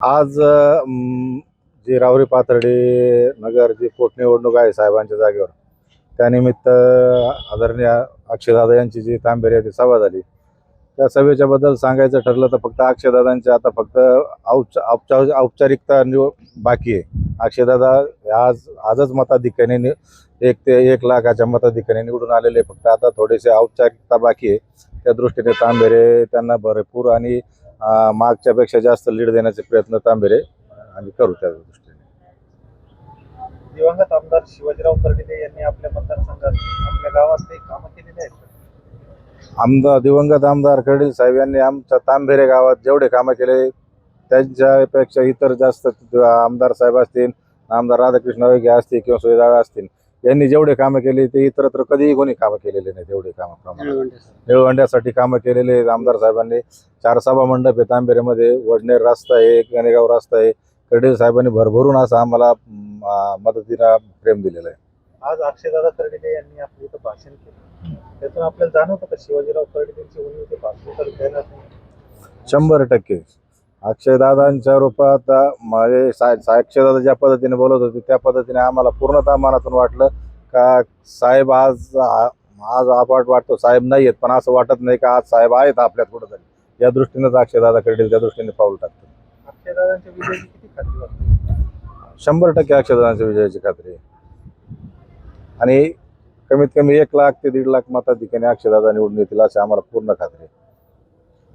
आज जी राहुरी पाथर्डी नगर जी पोटनिवडणूक आहे साहेबांच्या जागेवर, त्यानिमित्त आदरणीय अक्षयदादा यांची जी तांबेरे येथे सभा झाली, त्या सभेच्या बद्दल सांगायचं ठरलं तर फक्त अक्षयदादांचे आता फक्त औपचारिकता बाकी आहे. अक्षयदादा आजच मताधिक्याने 1 ते 1 लाखाच्या मताधिक्याने निवडून आलेले, फक्त आता थोडेसे औपचारिकता बाकी आहे. त्या दृष्टीने तांबेरे त्यांना भरपूर आणि मागच्यापेक्षा जास्त लीड देण्याचे प्रयत्न तांबेरे आम्ही करू. त्या दृष्टीने दिवंगत आमदार शिवाजीराव कर्डिले यांनी आपल्या मतदारसंघात आपल्या गावात काही कामं केलेली आहेत. दिवंगत आमदार कर्डिले साहेब यांनी आमच्या तांबेरे गावात जेवढे कामं केले त्यांच्यापेक्षा इतर जास्त आमदार साहेब असतील, आमदार राधाकृष्ण विखे असतील किंवा सुजयदादा असतील, यांनी जेवढे कामं केले ते इतरत्र कधीही कोणी कामं केलेले नाही. तेवढे कामं निळवंड्यासाठी कामं केलेले आमदार साहेबांनी. 4 सभा मंडप आहे तांबेरेमध्ये, वडनेर रस्ता आहे, गणेगाव रस्ता आहे. कर्डिले साहेबांनी भरभरून असं आम्हाला मदतीला प्रेम दिलेलं आहे. आज अक्षयदादा कर्डिले यांनी आपल्या इथं भाषण केलं, त्यातून आपल्याला जाणवतं का शिवाजीराव कर्डिलेंची उणीव ते भाषण तर देणार नाही? 100% अक्षयदादांच्या रूपात माझे अक्षयदादा ज्या पद्धतीने बोलत होते त्या पद्धतीने आम्हाला पूर्णतः मनातून वाटलं का साहेब आज वाटतो साहेब नाही आहेत, पण असं वाटत नाही का आज साहेब आहेत आपल्यात कुठंतरी. या दृष्टीनेच अक्षयदादा कर्डिले त्या दृष्टीने पाऊल टाकतात. अक्षयदादांच्या विजयाची किती खात्री वाटते? 100% अक्षयदादांच्या विजयाची खात्री आहे. आणि कमीत कमी 1 लाख ते 1.5 लाख मताधिक्याने अक्षयदादा निवडून येतील अशी आम्हाला पूर्ण खात्री आहे.